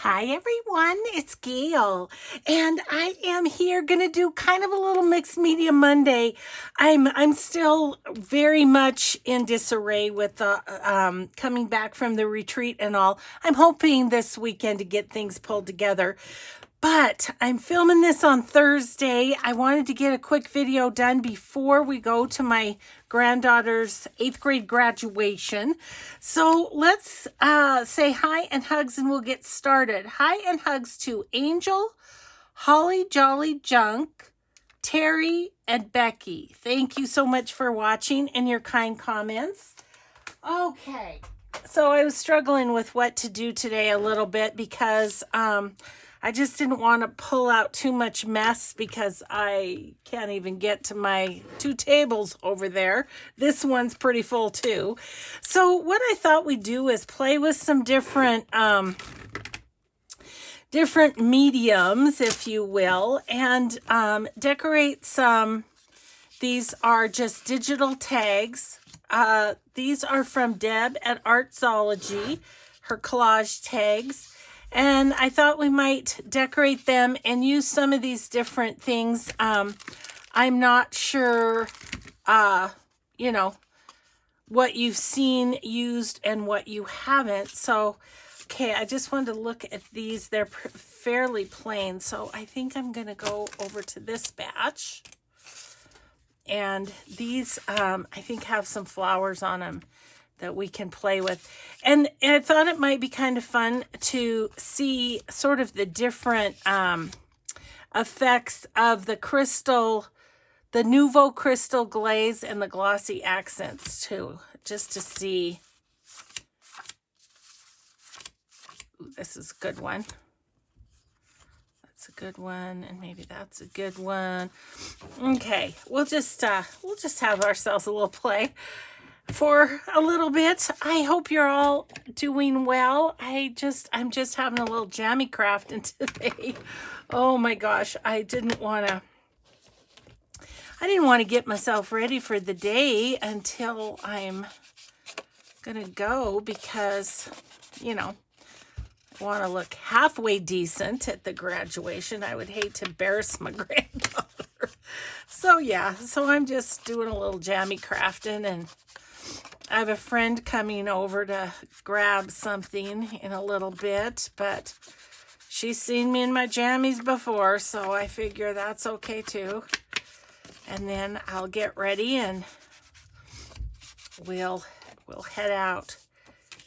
Hi everyone, it's Gail, and I am here gonna do kind of a little mixed media Monday. I'm still very much in disarray with the coming back from the retreat and all. I'm hoping this weekend to get things pulled together. But I'm filming this on Thursday. I wanted to get a quick video done before we go to my granddaughter's 8th grade graduation. So let's say hi and hugs and we'll get started. Hi and hugs to Angel, Holly Jolly Junk, Terry, and Becky. Thank you so much for watching and your kind comments. Okay, so I was struggling with what to do today a little bit because I just didn't want to pull out too much mess because I can't even get to my 2 tables over there. This one's pretty full too. So what I thought we'd do is play with some different mediums, if you will, and decorate some. These are just digital tags. These are from Deb at Artsology, her collage tags. And I thought we might decorate them and use some of these different things. I'm not sure, you know, what you've seen used and what you haven't. So, okay, I just wanted to look at these. They're fairly plain. So I think I'm going to go over to this batch. And these, I think, have some flowers on them that we can play with. And I thought it might be kind of fun to see sort of the different effects of the crystal, the Nuvo crystal glaze and the glossy accents too, just to see. Ooh, this is a good one. That's a good one, and maybe that's a good one. Okay, we'll just have ourselves a little play for a little bit. I hope you're all doing well. I'm just having a little jammy crafting today. Oh my gosh, I didn't want to get myself ready for the day until I'm gonna go because, you know, I want to look halfway decent at the graduation. I would hate to embarrass my granddaughter. So yeah, so I'm just doing a little jammy crafting, and I have a friend coming over to grab something in a little bit, but she's seen me in my jammies before, so I figure that's okay too. And then I'll get ready and we'll head out.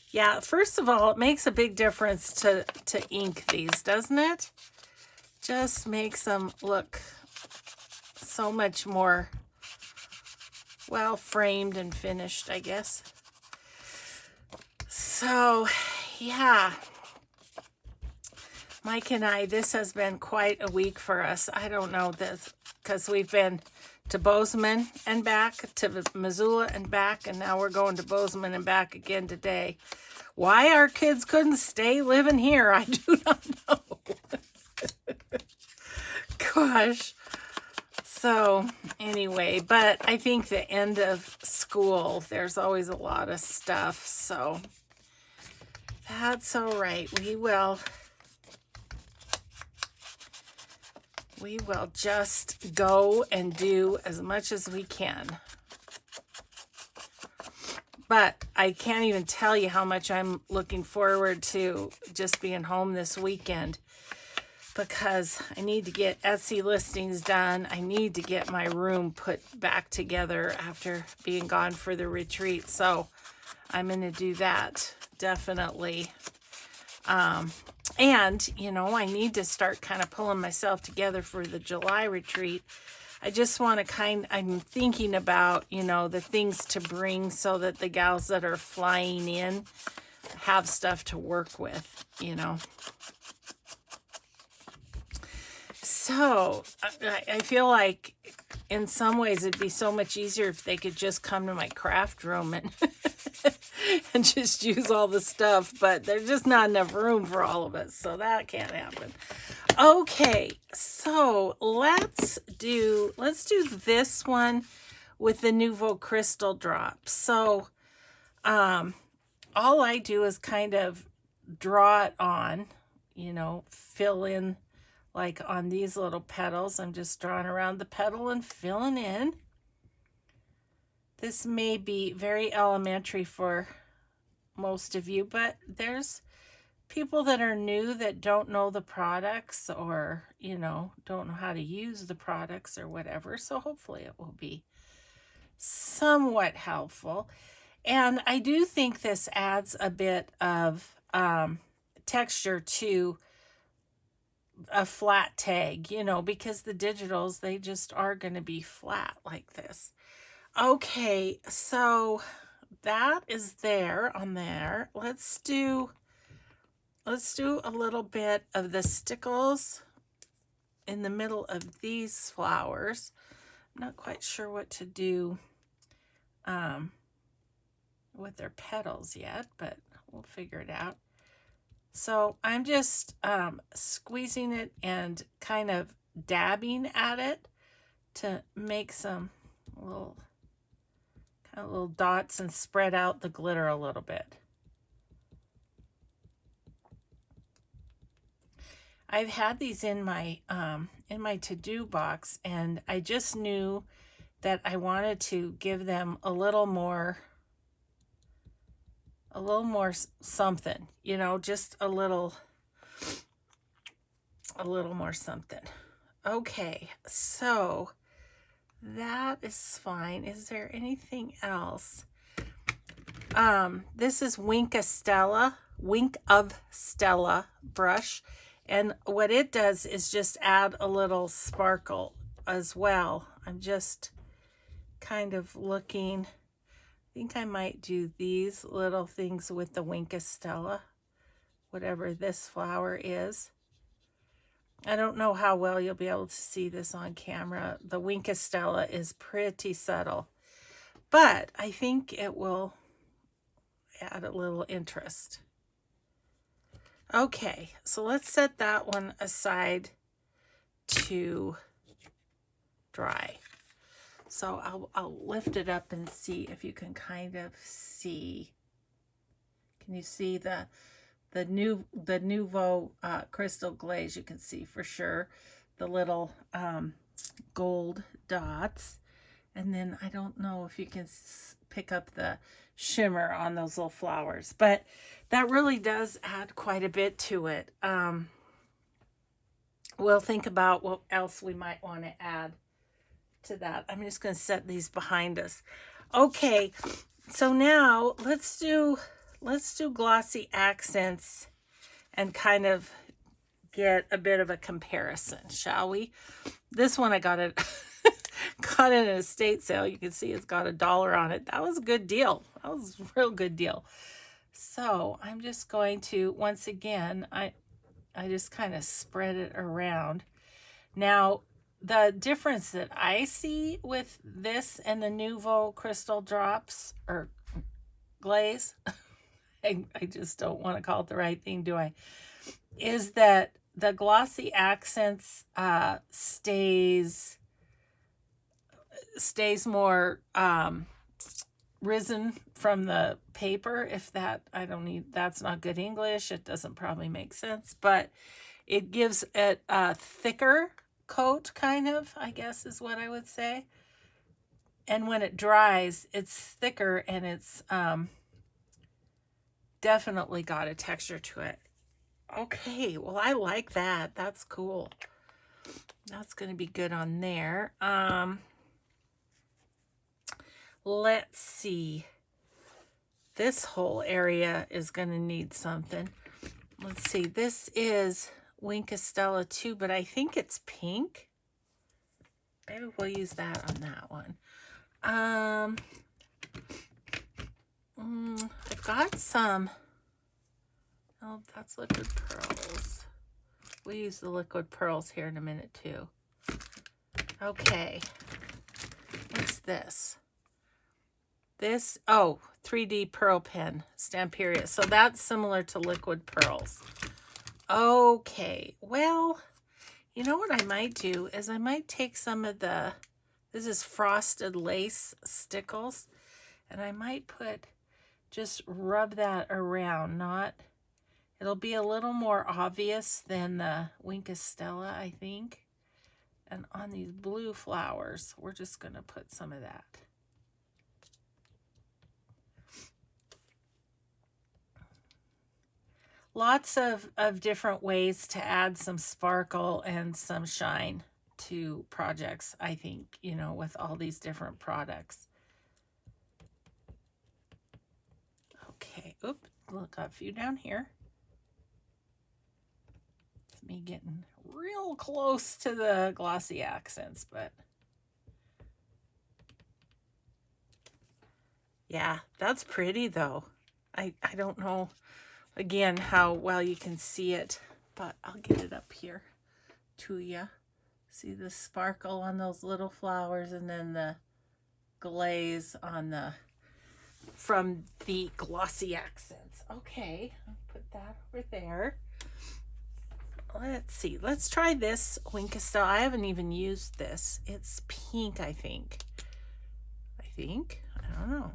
Yeah, first of all, it makes a big difference to ink these, doesn't it? Just makes them look so much more well framed and finished, I guess. So, yeah. Mike and I, this has been quite a week for us. I don't know this because we've been to Bozeman and back, to Missoula and back, and now we're going to Bozeman and back again today. Why our kids couldn't stay living here, I do not know. Gosh. So anyway, but I think the end of school, there's always a lot of stuff, so that's all right. We will just go and do as much as we can. But I can't even tell you how much I'm looking forward to just being home this weekend, because I need to get Etsy listings done. I need to get my room put back together after being gone for the retreat. So I'm going to do that, definitely. And, you know, I need to start kind of pulling myself together for the July retreat. I just want to I'm thinking about, you know, the things to bring so that the gals that are flying in have stuff to work with, you know. So I feel like in some ways it'd be so much easier if they could just come to my craft room and and just use all the stuff, but there's just not enough room for all of us, so that can't happen. Okay, so let's do this one with the Nuvo crystal drops. So all I do is kind of draw it on, you know, fill in like on these little petals. I'm just drawing around the petal and filling in. This may be very elementary for most of you, but there's people that are new that don't know the products, or, you know, don't know how to use the products or whatever. So hopefully it will be somewhat helpful. And I do think this adds a bit of texture to a flat tag, you know, because the digitals, they just are going to be flat like this. Okay, so that is there on there. Let's do a little bit of the stickles in the middle of these flowers. I'm not quite sure what to do with their petals yet, but we'll figure it out. So I'm just squeezing it and kind of dabbing at it to make some little dots and spread out the glitter a little bit. I've had these in my to-do box, and I just knew that I wanted to give them a little more something, you know, just a little more something. Okay, so that is fine. Is there anything else? This is Wink of Stella brush. And what it does is just add a little sparkle as well. I'm just kind of looking. I think I might do these little things with the Wink of Stella, whatever this flower is. I don't know how well you'll be able to see this on camera. The Wink of Stella is pretty subtle, but I think it will add a little will Okay, so let's set that one aside to dry. So I'll lift it up and see if you can kind of see. Can you see the Nuvo crystal glaze? You can see for sure the little gold dots. And then I don't know if you can pick up the shimmer on those little flowers, but that really does add quite a bit to it. We'll think about what else we might want to add to that. I'm just going to set these behind us. Okay, so now let's do Glossy Accents and kind of get a bit of a comparison, shall we? This one I got it got in an estate sale. You can see it's got $1 on it. That was a good deal. That was a real good deal. So I'm just going to, once again, I just kind of spread it around. Now, the difference that I see with this and the Nuvo crystal drops or glaze, I just don't want to call it the right thing, do I? Is that the Glossy Accents stays more risen from the paper. If that, that's not good English. It doesn't probably make sense, but it gives it a thicker coat, kind of, I guess is what I would say. And when it dries, it's thicker, and it's definitely got a texture to it. Okay, well, I like that. That's cool. That's going to be good on there. Let's see. This whole area is going to need something. Let's see. This is Wink of Stella too, but I think it's pink. Maybe we'll use that on that one. I've got some. Oh, that's liquid pearls. We'll use the liquid pearls here in a minute too. Okay. What's this? This, oh, 3D pearl pen, Stamperia. So that's similar to liquid pearls. Okay, well, you know what I might do is I might take some of the, this is frosted lace stickles, and I might just rub that around, not It'll be a little more obvious than the Stella, I think. And on these blue flowers, we're just going to put some of that. Lots of different ways to add some sparkle and some shine to projects, I think, you know, with all these different products. Okay, oop, look, got a few down here. It's me getting real close to the Glossy Accents, but yeah, that's pretty though. I don't know, again, how well you can see it, but I'll get it up here to you. See the sparkle on those little flowers, and then the glaze on the from the Glossy Accents. Okay, I'll put that over there. Let's see. Let's try this Stella. I haven't even used this. It's pink, I think. I don't know.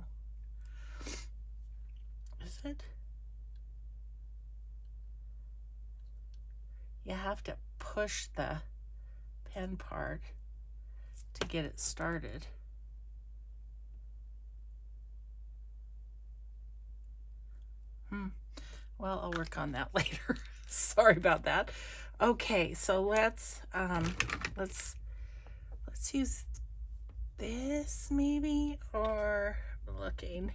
Is it? You have to push the pen part to get it started. Well, I'll work on that later. Sorry about that. Okay, so let's use this maybe, or looking.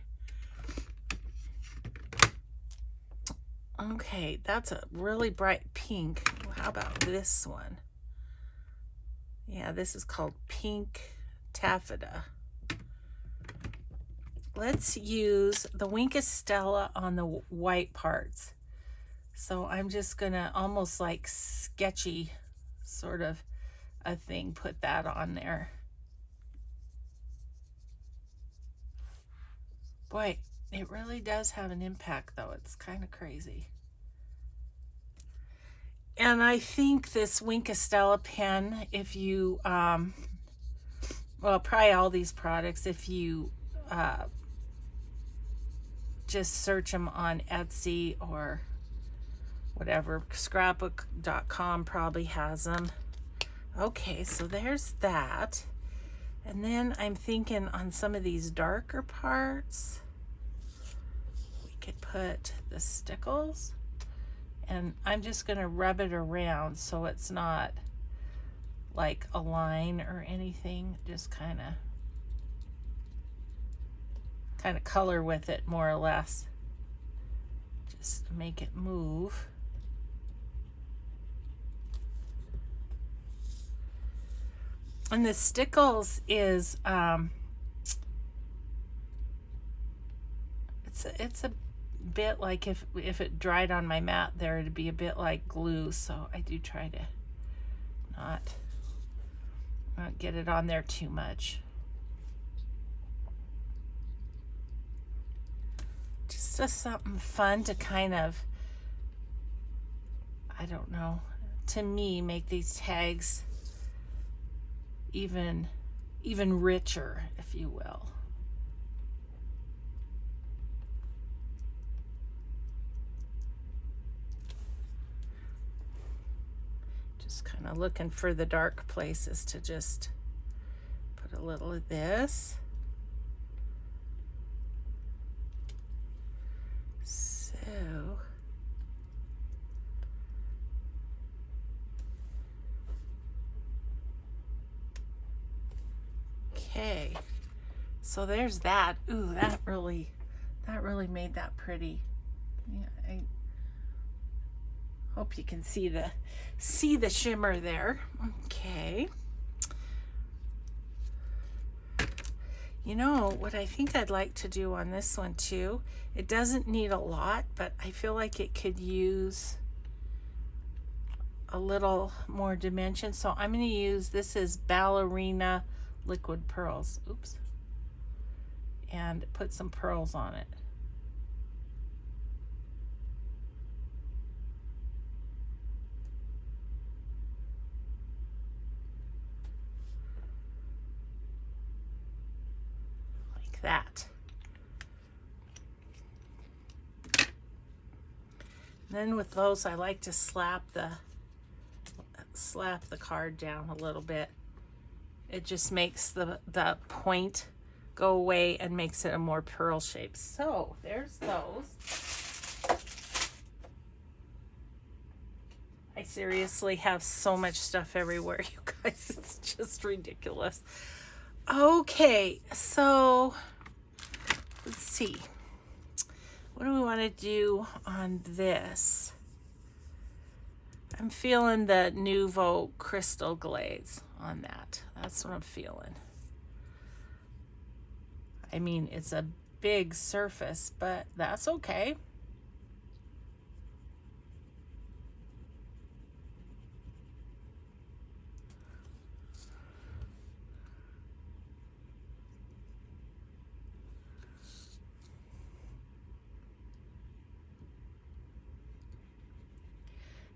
Okay, that's a really bright pink. How about this one? Yeah, this is called Pink Taffeta. Let's use the Stella on the white parts. So I'm just gonna almost like sketchy sort of a thing, put that on there. Boy, it really does have an impact though. It's kind of crazy. And I think this Stella pen, if you, well, probably all these products, if you just search them on Etsy or whatever, scrapbook.com probably has them. Okay, so there's that. And then I'm thinking on some of these darker parts, we could put the stickles, and I'm just gonna rub it around so it's not like a line or anything, just kind of color with it more or less, just make it move. And the stickles is it's a bit like if it dried on my mat there, it'd be a bit like glue, so I do try to not get it on there too much. Just something fun to kind of, I don't know, to me, make these tags even richer, if you will. Just kind of looking for the dark places to just put a little of this. So okay, so there's that. Ooh, that really made that pretty. Yeah, I hope you can see the shimmer there. Okay. You know what I think I'd like to do on this one too? It doesn't need a lot, but I feel like it could use a little more dimension. So I'm going to use, this is Ballerina liquid pearls. Oops. And put some pearls on it. Like that. Then with those, I like to slap the card down a little bit. It just makes the point go away and makes it a more pearl shape. So there's those. I seriously have so much stuff everywhere, you guys. It's just ridiculous. Okay, so let's see. What do we want to do on this? I'm feeling the Nuvo crystal glaze on that. That's what I'm feeling. I mean, it's a big surface, but that's okay.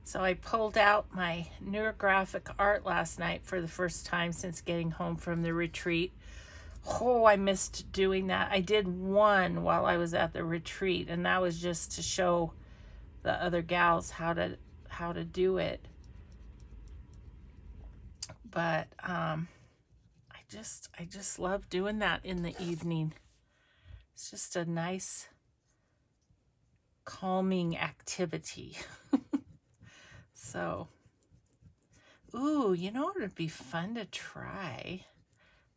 So I pulled out my neurographic art last night for the first time since getting home from the retreat. Oh, I missed doing that. I did one while I was at the retreat, and that was just to show the other gals how to do it. But I just love doing that in the evening. It's just a nice calming activity. So, ooh, you know what would be fun to try?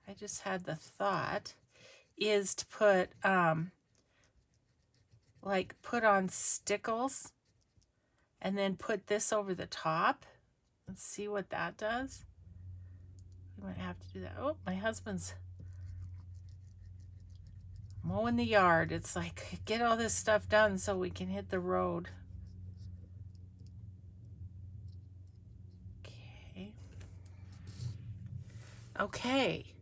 I just had the thought is to put put on stickles and then put this over the top. Let's see what that does. We might have to do that. Oh, my husband's mowing the yard. It's like, get all this stuff done so we can hit the road. Okay.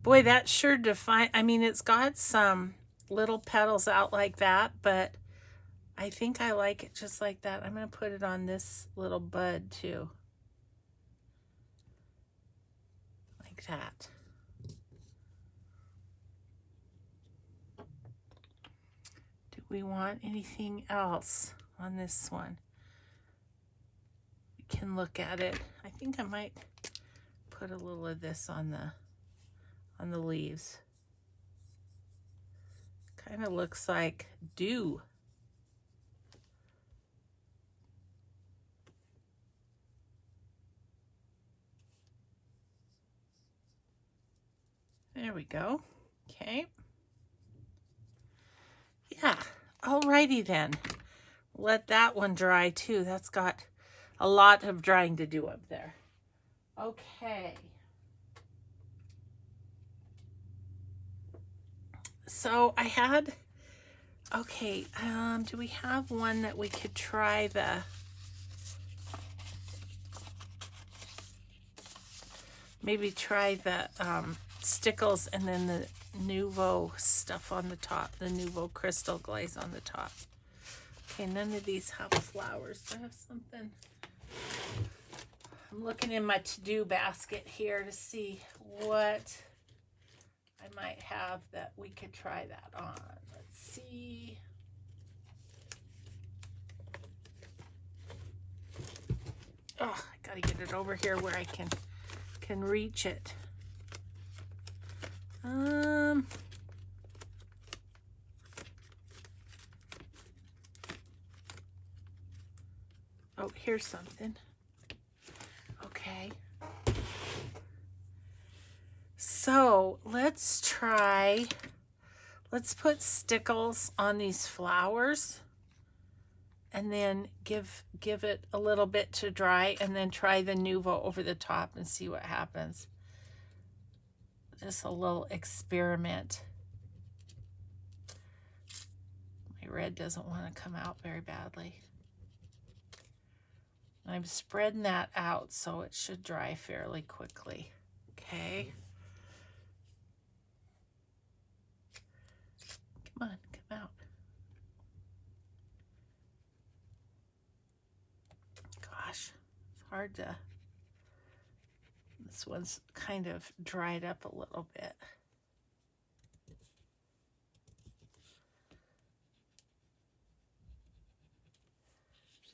Boy, that sure define. I mean, it's got some little petals out like that, but I think I like it just like that. I'm going to put it on this little bud too. Like that. Do we want anything else on this one? We can look at it. I think I might put a little of this on the leaves. Kind of looks like dew. There we go. Okay. Yeah. Alrighty then. Let that one dry too. That's got a lot of drying to do up there. Okay. So I had, okay, do we have one that we could try maybe try the stickles and then the Nuvo stuff on the top, the Nuvo crystal glaze on the top. Okay, none of these have flowers. Do I have something? I'm looking in my to-do basket here to see what I might have that we could try that on. Let's see. Oh, I gotta get it over here where I can reach it. Oh, here's something. Okay. So let's put stickles on these flowers and then give it a little bit to dry and then try the Nuvo over the top and see what happens. Just a little experiment. My red doesn't want to come out very badly. I'm spreading that out so it should dry fairly quickly. Okay. Come on, come out. Gosh, it's hard to, this one's kind of dried up a little bit.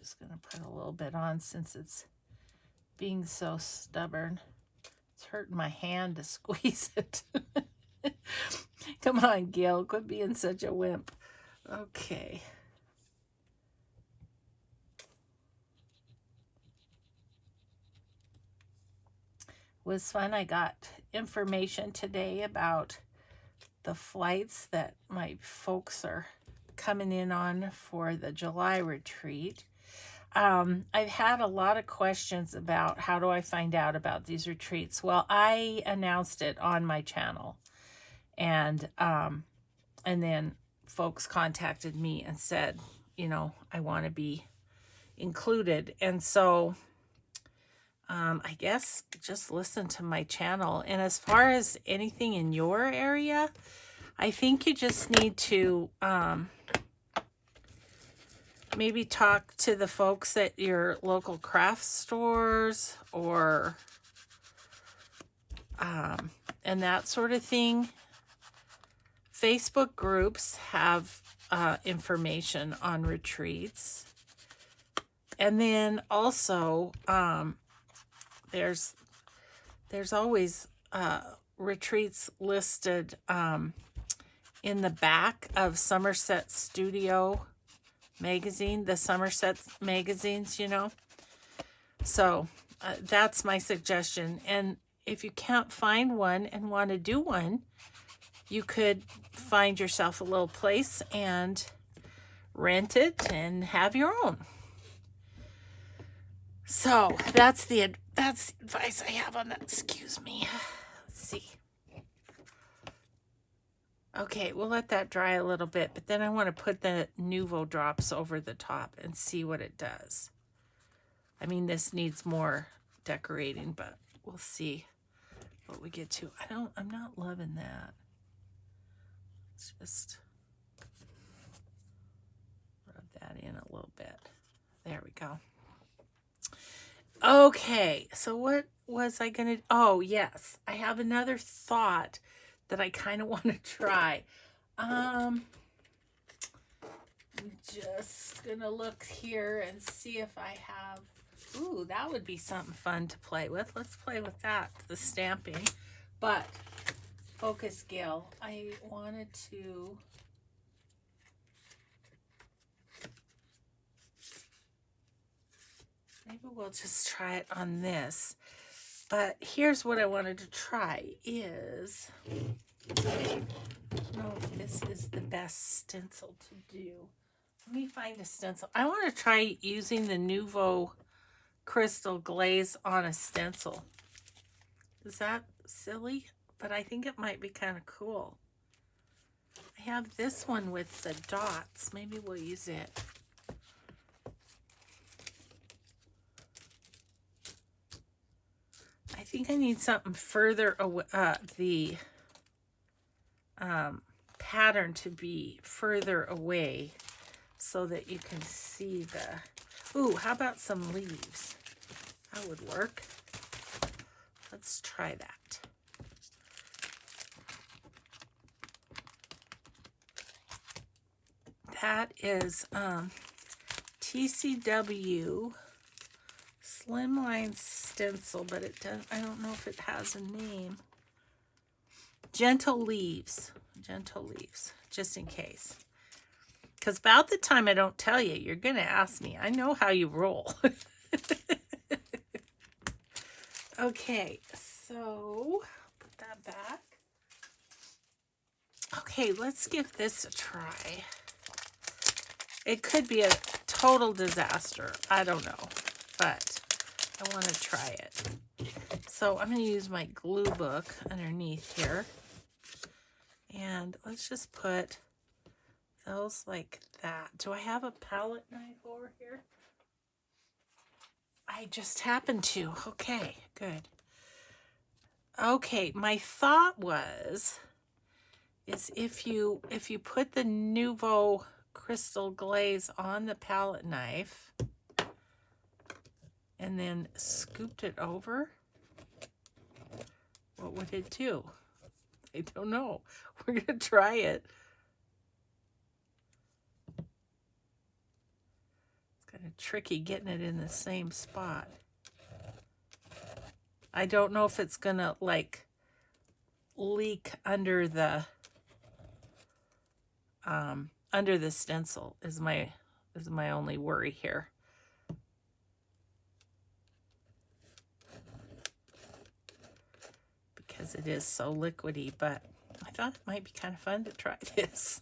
just going to put a little bit on since it's being so stubborn. It's hurting my hand to squeeze it. Come on, Gail, quit being such a wimp. Okay. Was fun. I got information today about the flights that my folks are coming in on for the July retreat. I've had a lot of questions about how do I find out about these retreats. Well, I announced it on my channel, and then folks contacted me and said, you know, I want to be included. And so I guess just listen to my channel. And as far as anything in your area, I think you just need to maybe talk to the folks at your local craft stores or and that sort of thing. Facebook groups have information on retreats. And then also there's always retreats listed in the back of Somerset Studio magazine, the Somerset magazines, you know. So that's my suggestion. And if you can't find one and want to do one, you could find yourself a little place and rent it and have your own. So that's the advice I have on that. Excuse me. Let's see. Okay, we'll let that dry a little bit, but then I want to put the Nuvo drops over the top and see what it does. I mean, this needs more decorating, but we'll see what we get to. I'm not loving that. Let's just rub that in a little bit. There we go. Okay, so what was I going to... Oh, yes. I have another thought that I kind of want to try. I'm just going to look here and see if I have... Ooh, that would be something fun to play with. Let's play with that, the stamping. But, focus, Gail. I wanted to... Maybe we'll just try it on this. But here's what I wanted to try is... I don't know if this is the best stencil to do. Let me find a stencil. I want to try using the Nuvo Crystal Glaze on a stencil. Is that silly? But I think it might be kind of cool. I have this one with the dots. Maybe we'll use it. I think I need something further away, the pattern to be further away so that you can see the... Ooh, how about some leaves? That would work. Let's try that. That is TCW Slimline Stencil, but it does, I don't know if it has a name. Gentle Leaves, just in case. Because about the time I don't tell you, you're going to ask me. I know how you roll. Okay, so put that back. Okay, let's give this a try. It could be a total disaster. I don't know, but I want to try it. So I'm going to use my glue book underneath here. And let's just put those like that. Do I have a palette knife over here? I just happened to. Okay, good. Okay, my thought is if you put the Nuvo Crystal Glaze on the palette knife and then scooped it over, what would it do? I don't know. We're going to try it. It's going to of tricky getting it in the same spot. I don't know if it's gonna like leak under the stencil is my only worry here. Because it is so liquidy, but I thought it might be kind of fun to try this.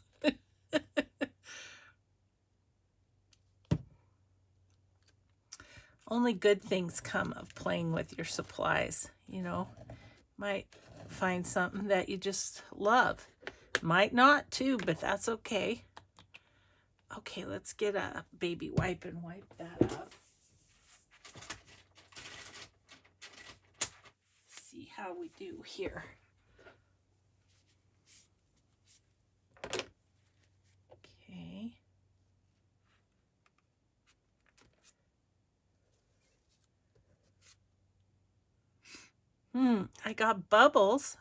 Only good things come of playing with your supplies, you know. Might find something that you just love. Might not too, but that's okay. Okay, let's get a baby wipe and wipe that up. See how we do here. Okay. I got bubbles.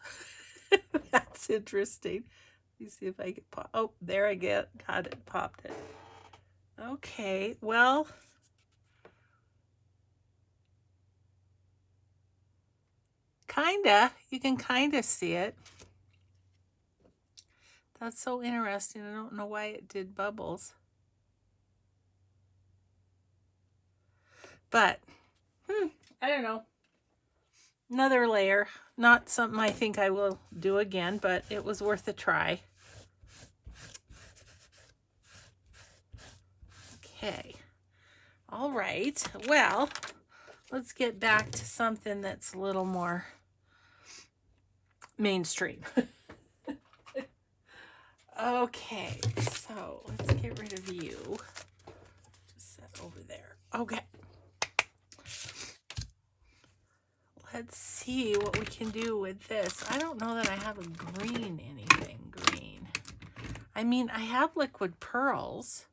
That's interesting. Let me see if I can pop. Oh, there I got it, popped it. Okay, well, kinda. You can kinda see it. That's so interesting. I don't know why it did bubbles. But, I don't know. Another layer. Not something I think I will do again, but it was worth a try. Okay. All right. Well, let's get back to something that's a little more mainstream. Okay, so let's get rid of you. Just set over there. Okay. Let's see what we can do with this. I don't know that I have a anything green. I mean, I have liquid pearls.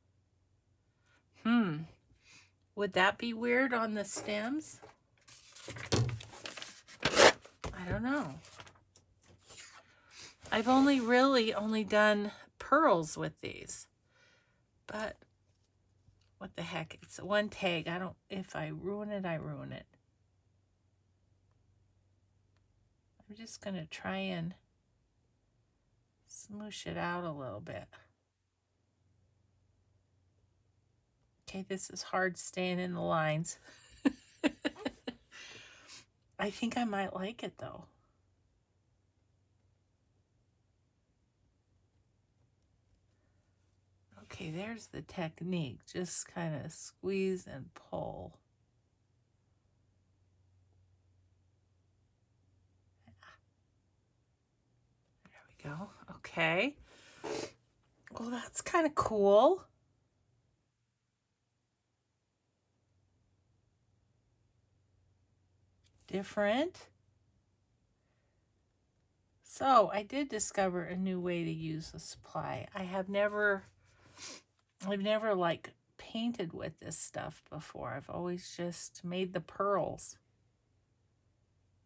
Would that be weird on the stems? I don't know. I've only done pearls with these. But what the heck? It's one tag. If I ruin it, I ruin it. I'm just going to try and smoosh it out a little bit. Okay, this is hard staying in the lines. I think I might like it though. Okay, there's the technique. Just kind of squeeze and pull. There we go. Okay. Well, that's kind of cool. Different. So I did discover a new way to use the supply. I've never like painted with this stuff before. I've always just made the pearls.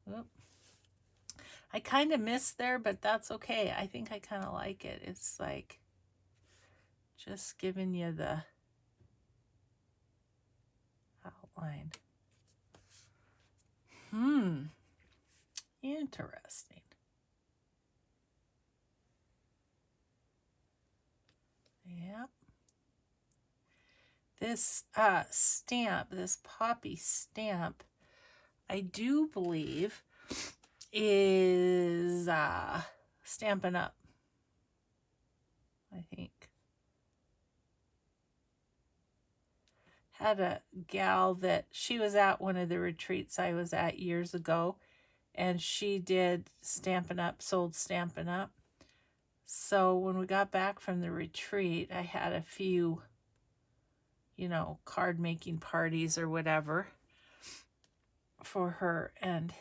Oop. I kind of missed there, but that's okay. I think I kind of like it. It's like just giving you the outline. Interesting. Yep. This stamp, this poppy stamp, I do believe is Stampin' Up, I think. Had a gal that she was at one of the retreats I was at years ago, and she did Stampin' Up, sold Stampin' Up. So when we got back from the retreat, I had a few, you know, card making parties or whatever for her, and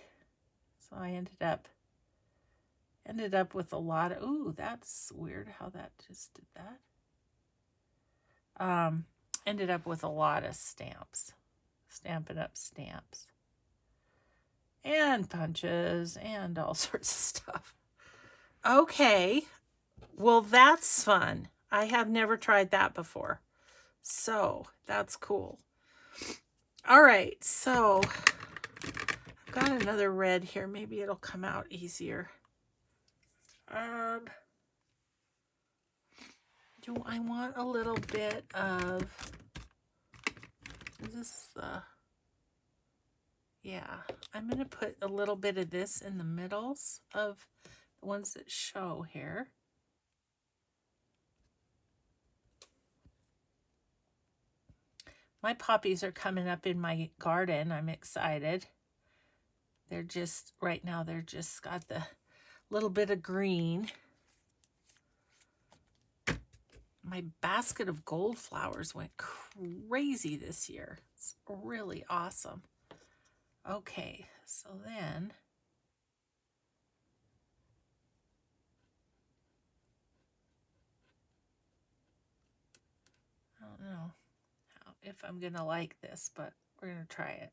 so I ended up with a lot of, ooh, that's weird how that just did that. Ended up with a lot of stamps, Stampin' Up stamps, and punches, and all sorts of stuff. Okay, well, that's fun. I have never tried that before, so that's cool. All right, so I've got another red here. Maybe it'll come out easier. Do I want a little bit of, is this the, yeah, I'm going to put a little bit of this in the middles of the ones that show here. My poppies are coming up in my garden. I'm excited. They're just, right now, they're just got the little bit of green. My basket of gold flowers went crazy this year. It's really awesome. Okay, so then I don't know if I'm going to like this, but we're going to try it.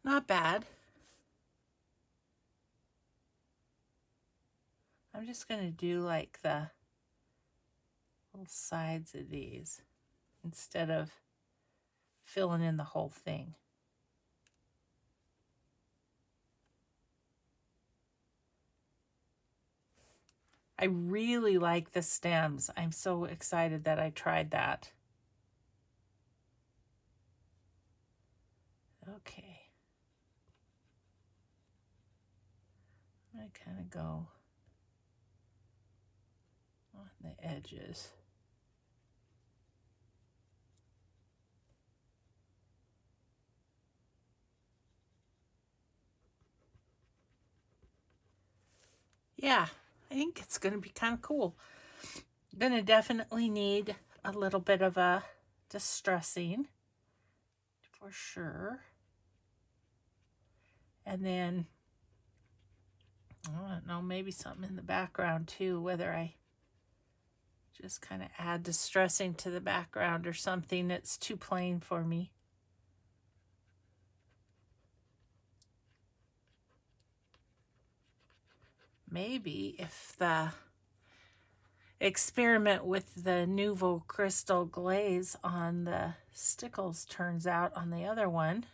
Not bad. I'm just going to do like the little sides of these instead of filling in the whole thing. I really like the stems. I'm so excited that I tried that. Okay. I kind of go on the edges. Yeah, I think it's going to be kind of cool. Going to definitely need a little bit of a distressing for sure. And then, I don't know, maybe something in the background too, whether I just kind of add distressing to the background or something that's too plain for me. Maybe if the experiment with the Nuvo crystal glaze on the stickles turns out on the other one,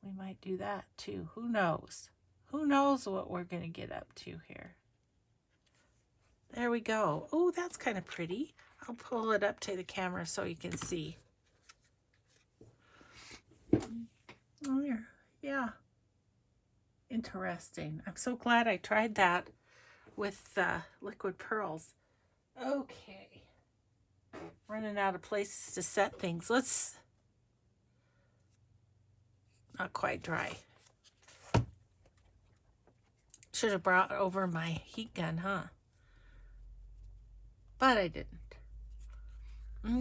we might do that too. Who knows? Who knows what we're going to get up to here? There we go. Oh, that's kind of pretty. I'll pull it up to the camera so you can see. Oh, there. Yeah. Interesting. I'm so glad I tried that with liquid pearls. Okay. Running out of places to set things. Let's... Not quite dry. Should have brought over my heat gun, huh? But I didn't.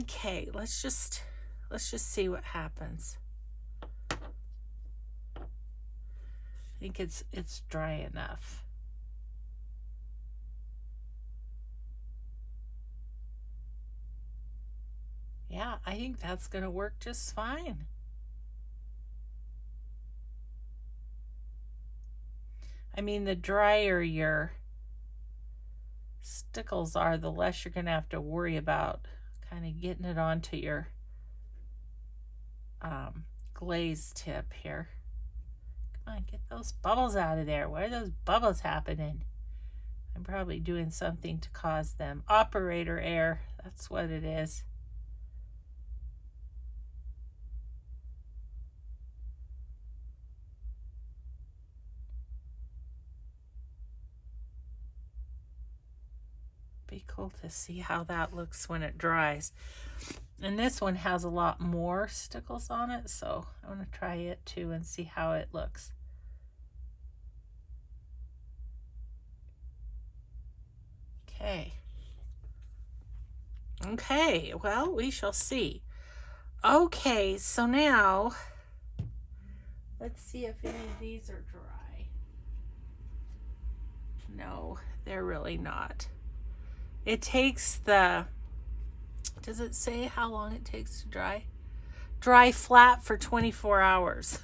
Okay, let's just see what happens. I think it's dry enough. Yeah, I think that's going to work just fine. I mean, the drier your stickles are, the less you're going to have to worry about kind of getting it onto your glaze tip here. Come on, get those bubbles out of there. Why are those bubbles happening? I'm probably doing something to cause them. Operator error, that's what it is. Be cool to see how that looks when it dries. And this one has a lot more stickles on it, so I want to try it too and see how it looks. Okay. Okay, well, we shall see. Okay, so now let's see if any of these are dry. No, they're really not. It takes the, does it say how long it takes to dry? Dry flat for 24 hours.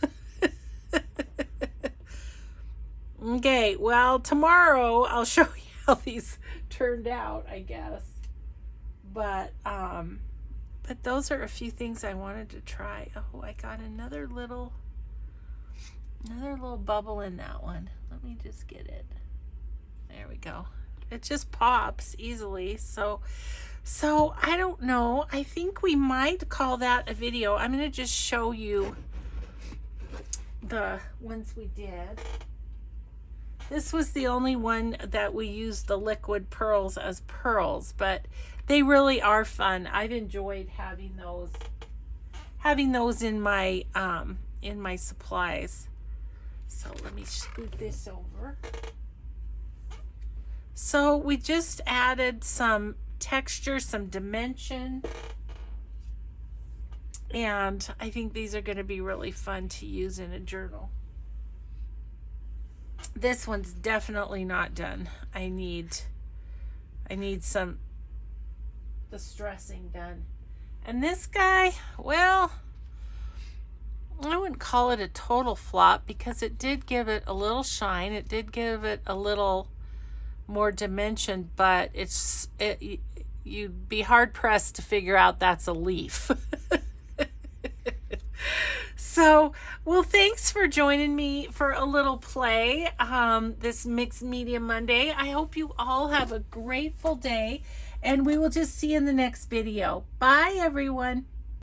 Okay, well, tomorrow I'll show you how these turned out, I guess. But those are a few things I wanted to try. Oh, I got another little bubble in that one. Let me just get it. There we go. It just pops easily. So I don't know. I think we might call that a video. I'm going to just show you the ones we did. This was the only one that we used the liquid pearls as pearls, but they really are fun. I've enjoyed having those in my supplies. So let me scoot this over. So we just added some texture, some dimension, and I think these are going to be really fun to use in a journal. This one's definitely not done. I need some distressing done. And this guy, well, I wouldn't call it a total flop because it did give it a little shine. It did give it a little more dimension, but you'd be hard pressed to figure out that's a leaf. So, well, thanks for joining me for a little play this Mixed Media Monday. I hope you all have a grateful day, and we will just see you in the next video. Bye, everyone.